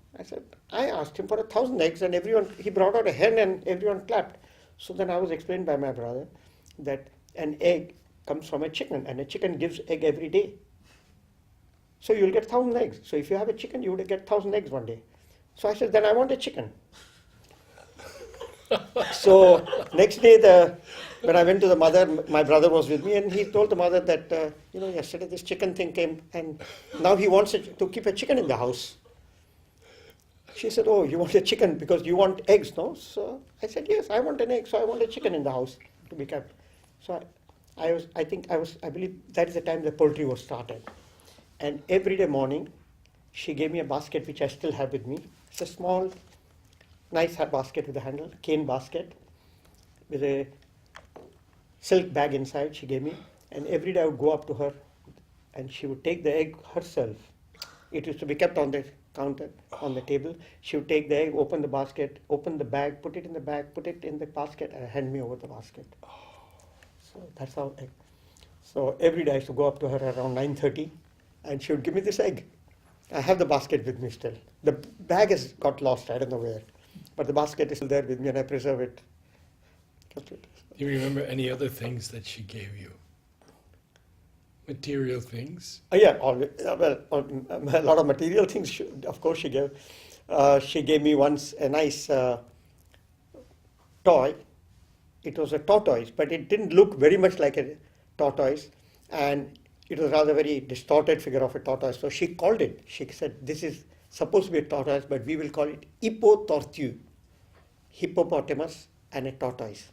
I asked him for 1,000 eggs, and he brought out a hen and everyone clapped. So then I was explained by my brother that an egg comes from a chicken, and a chicken gives egg every day. So you'll get 1,000 eggs. So if you have a chicken, you would get 1,000 eggs one day. So I said, then I want a chicken. So next day, when I went to the mother, my brother was with me, and he told the mother that, yesterday this chicken thing came, and now he wants to keep a chicken in the house. She said, "Oh, you want a chicken because you want eggs, no?" So I said, "Yes, I want an egg, so I want a chicken in the house to be kept." So I believe that is the time the poultry was started. And every day morning, she gave me a basket which I still have with me. It's a small, nice basket with a handle, cane basket, with a silk bag inside she gave me. And every day I would go up to her, and she would take the egg herself. It used to be kept on the counter, on the table. She would take the egg, open the basket, open the bag, put it in the bag, put it in the basket, and hand me over the basket. So that's how. So every day I used to go up to her around 9:30. And she would give me this egg. I have the basket with me still. The bag has got lost, I don't know where. But the basket is still there with me, and I preserve it. Do you remember any other things that she gave you? Material things? Yeah, a lot of material things, of course, she gave. She gave me once a nice toy. It was a tortoise, but it didn't look very much like a tortoise. And it was rather very distorted figure of a tortoise. So she called it. She said, "This is supposed to be a tortoise, but we will call it hippotortue." Hippopotamus and a tortoise.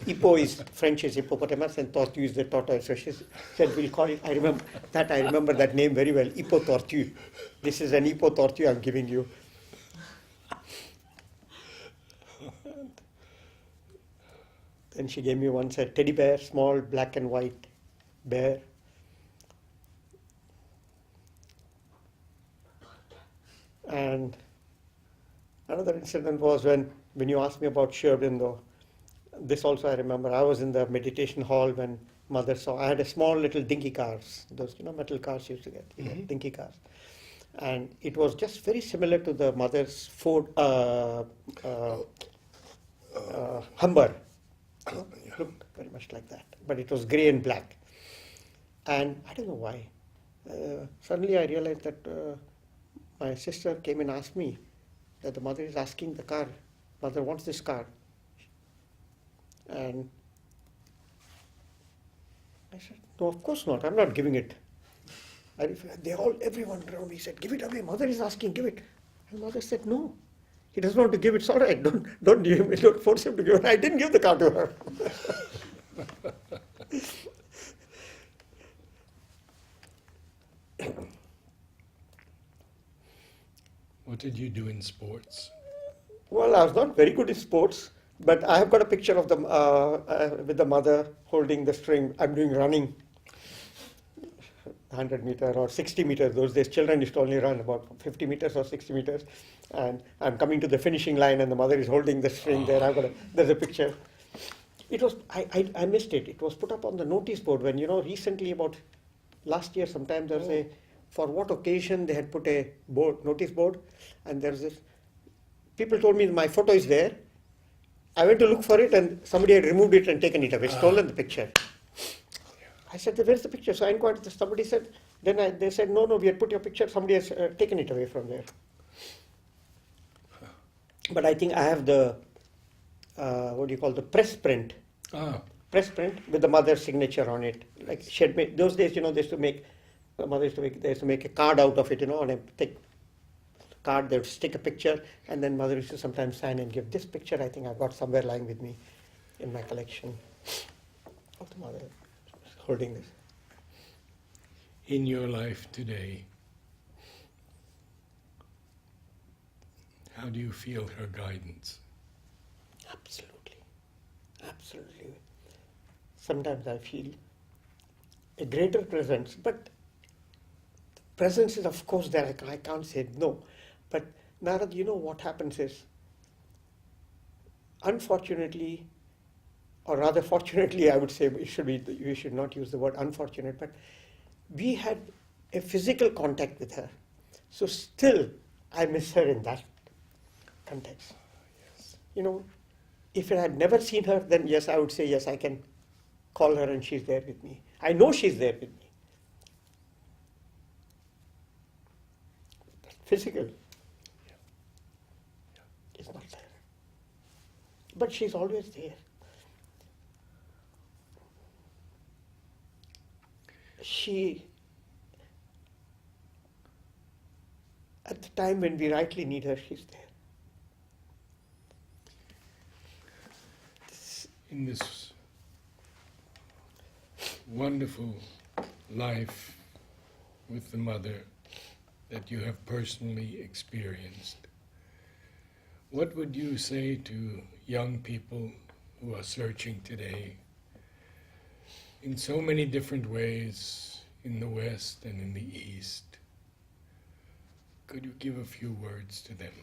Hippo is French is hippopotamus, and tortue is the tortoise. So she said, "We'll call it." I remember that name very well. Hippotortue. This is an hippotortue I'm giving you. Then she gave me once a teddy bear, small black and white bear. And another incident was when you asked me about Sri Aurobindo. This also I remember. I was in the meditation hall when mother saw. I had a small little dinky cars, those metal cars you used to get, dinky cars, and it was just very similar to the mother's Ford Humber. It looked very much like that, but it was grey and black. And I don't know why. Suddenly I realized that. My sister came and asked me that the mother is asking the car, "Mother wants this car." And I said, "No, of course not. I'm not giving it." Everyone around me said, "Give it away. Mother is asking, give it." And mother said, "No, he doesn't want to give it. It's all right. Don't give him. Don't force him to give it." I didn't give the car to her. What did you do in sports? Well, I was not very good in sports, but I have got a picture of them with the mother holding the string. I'm doing running, 100 meter or 60 meters. Those days, children used to only run about 50 meters or 60 meters, and I'm coming to the finishing line, and the mother is holding the string there. There's a picture. It was I missed it. It was put up on the notice board when recently about last year sometime there's a. For what occasion they had put a notice board, and there's this. People told me my photo is there. I went to look for it, and somebody had removed it and taken it away, stolen the picture. I said, where's the picture? So I inquired, somebody said, they said, no, we had put your picture, somebody has taken it away from there. But I think I have the, what do you call, the press print. Ah, Press print with the mother's signature on it. Like she had made, those days, they used to make, the mother they used to make a card out of it, on a thick card, they would stick a picture, and then mother used to sometimes sign and give this picture. I think I've got somewhere lying with me in my collection of the mother holding this. in your life today, how do you feel her guidance? Absolutely. Absolutely. Sometimes I feel a greater presence, but the presence is of course there. I can't say no. But Narad, what happens is, unfortunately, or rather fortunately, I would say we should not use the word unfortunate, but we had a physical contact with her. So still, I miss her in that context. Yes. If I had never seen her, then yes, I would say yes, I can call her and she's there with me. I know she's there with me. But physical is not there. But she's always there. She, at the time when we rightly need her, she's there. In this wonderful life with the mother that you have personally experienced, what would you say to young people who are searching today in so many different ways in the West and in the East? Could you give a few words to them?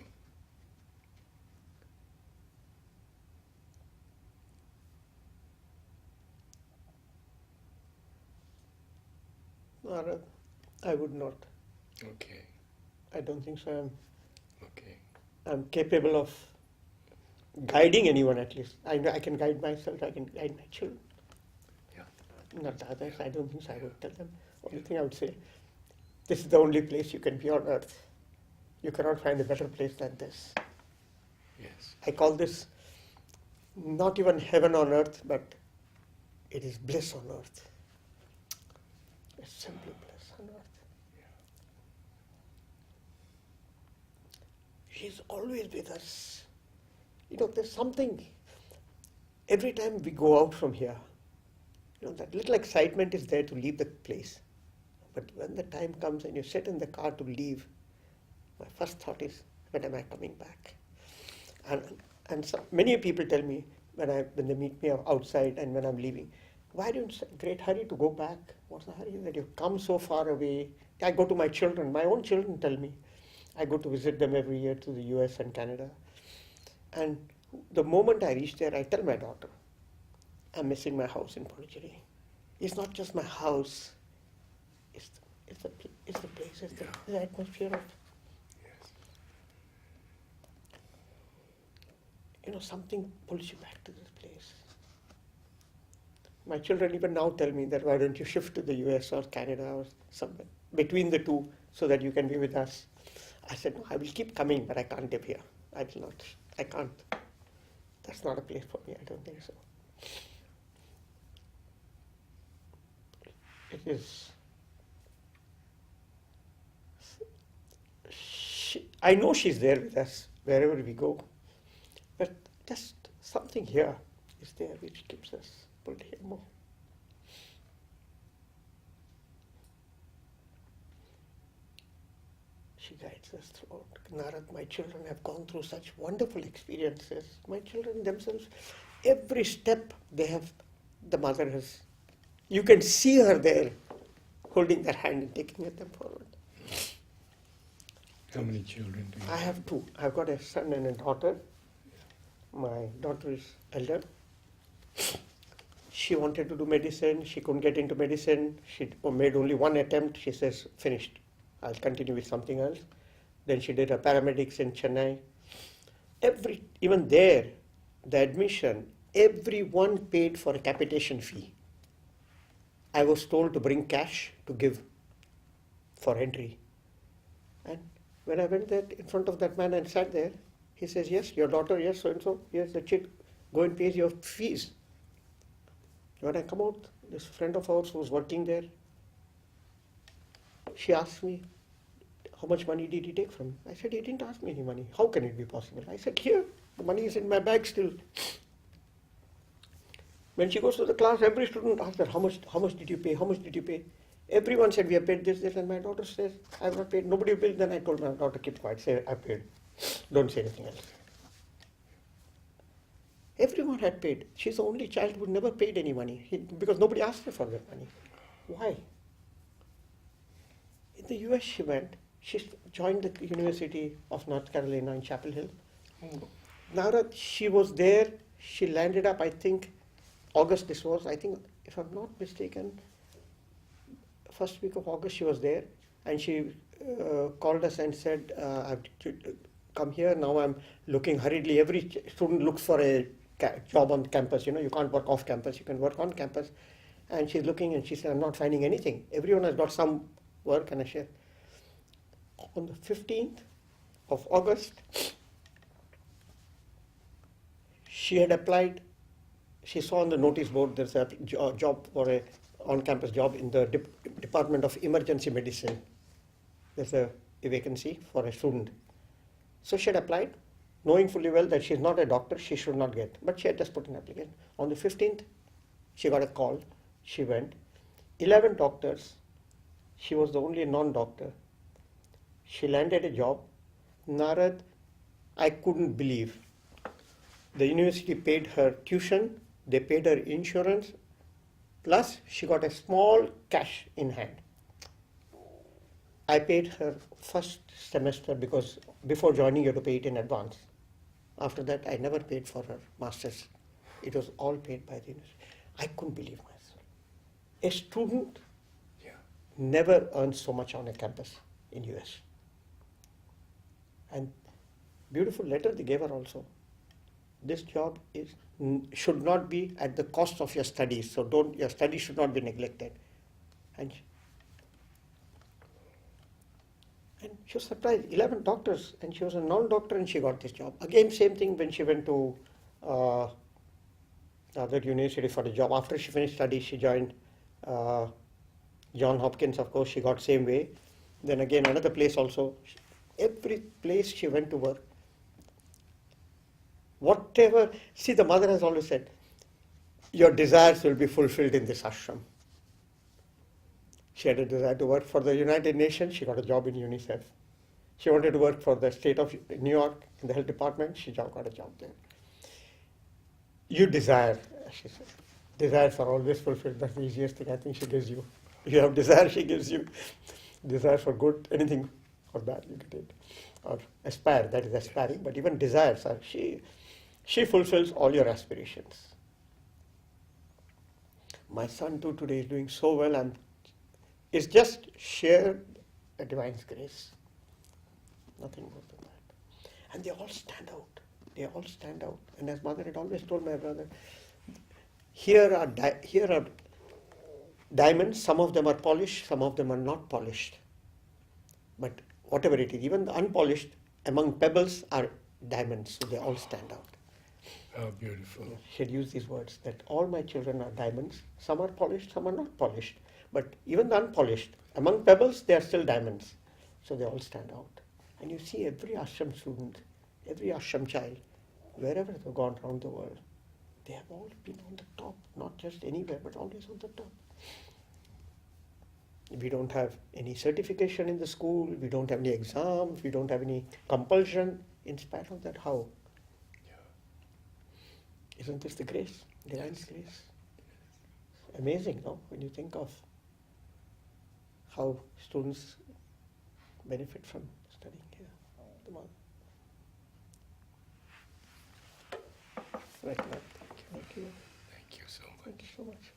Or, I would not. Okay, I don't think so. okay. I'm capable of guiding anyone at least. I know I can guide myself, I can guide my children. Yeah. Not the others, I don't think so. I would tell them. Only thing I would say, this is the only place you can be on earth. You cannot find a better place than this. Yes. I call this not even heaven on earth, but it is bliss on earth. It's simply bliss on earth. She's always with us. There's something, every time we go out from here, that little excitement is there to leave the place. But when the time comes and you sit in the car to leave, my first thought is, when am I coming back? And so many people tell me when they meet me outside and when I'm leaving, why do you in great hurry to go back? What's the hurry that you've come so far away? I go to my children. My own children tell me. I go to visit them every year to the US and Canada. And the moment I reach there, I tell my daughter, I'm missing my house in Pondicherry. It's not just my house. It's the place, it's the atmosphere of, something pulls you back to this place. My children even now tell me that why don't you shift to the US or Canada or somewhere between the two so that you can be with us. I said, no, I will keep coming, but I can't live here. I will not. I can't. That's not a place for me. I don't think so. It is. I know she's there with us wherever we go, but just something here is there which keeps us pulled here more. She guides us throughout. Narad, my children have gone through such wonderful experiences. My children themselves, every step they have, the mother has, you can see her there holding their hand and taking them forward. How many children do you I have two. I've got a son and a daughter. My daughter is elder. She wanted to do medicine. She couldn't get into medicine. She made only one attempt. She says, finished. I'll continue with something else. Then she did her paramedics in Chennai. Even there, the admission, everyone paid for a capitation fee. I was told to bring cash to give for entry. And when I went there in front of that man and sat there, he says, yes, your daughter, yes, so and so, here's the check, go and pay your fees. When I come out, this friend of ours who was working there, she asked me, how much money did he take from me? I said, he didn't ask me any money. How can it be possible? I said, here, the money is in my bag still. When she goes to the class, every student asks her, how much did you pay? How much did you pay? Everyone said, we have paid this, and my daughter says, I have not paid. Nobody paid. Then I told my daughter, keep quiet, say, I paid. Don't say anything else. Everyone had paid. She's the only child who never paid any money because nobody asked her for that money. Why? In the US she went. She joined the University of North Carolina in Chapel Hill. Narad, she was there. She landed up, I think, August this was. I think, if I'm not mistaken, first week of August she was there. And she called us and said, I have to come here. Now I'm looking hurriedly. Every student looks for a job on campus. You know, you can't work off campus. You can work on campus. And she's looking and she said, I'm not finding anything. Everyone has got some work, and I said, on the 15th of August, she had applied. She saw on the notice board there's a job for a on-campus job in the Department of Emergency Medicine. There's a vacancy for a student. So she had applied, knowing fully well that she's not a doctor, she should not get. But she had just put an application. On the 15th, she got a call. She went. 11 doctors. She was the only non-doctor. She landed a job. Narad, I couldn't believe. The university paid her tuition, they paid her insurance, plus she got a small cash in hand. I paid her first semester because before joining you have to pay it in advance. After that, I never paid for her master's. It was all paid by the university. I couldn't believe myself. A student never earns so much on a campus in US. And beautiful letter they gave her also. This job should not be at the cost of your studies. So your studies should not be neglected. And she was surprised. 11 doctors, and she was a non-doctor, and she got this job. Again, same thing when she went to the other university for the job. After she finished studies, she joined John Hopkins, of course. She got same way. Then again, another place also. Every place she went to work. Whatever, see, the mother has always said, your desires will be fulfilled in this ashram. She had a desire to work for the United Nations. She got a job in UNICEF. She wanted to work for the state of New York in the health department. She got a job there. You desire, she said. Desires are always fulfilled. That's the easiest thing I think she gives you. If you have desire, she gives you. Desire for good, anything or bad you get it. Or aspire, that is aspiring. But even desires, she fulfills all your aspirations. My son too today is doing so well. It's just sheer the divine's grace. Nothing more than that. And they all stand out. They all stand out. And as mother had always told my brother, here are diamonds. Some of them are polished, some of them are not polished. But whatever it is, even the unpolished among pebbles are diamonds. So they all stand out. How beautiful. She had used these words that all my children are diamonds. Some are polished, some are not polished. But even the unpolished, among pebbles, they are still diamonds. So they all stand out. And you see every ashram student, every ashram child, wherever they've gone around the world, they have all been on the top, not just anywhere, but always on the top. We don't have any certification in the school, we don't have any exams, we don't have any compulsion. In spite of that, how? Isn't this the grace, divine's grace? Amazing, no? When you think of how students benefit from studying here. Right, thank you. Thank you so much. Thank you so much.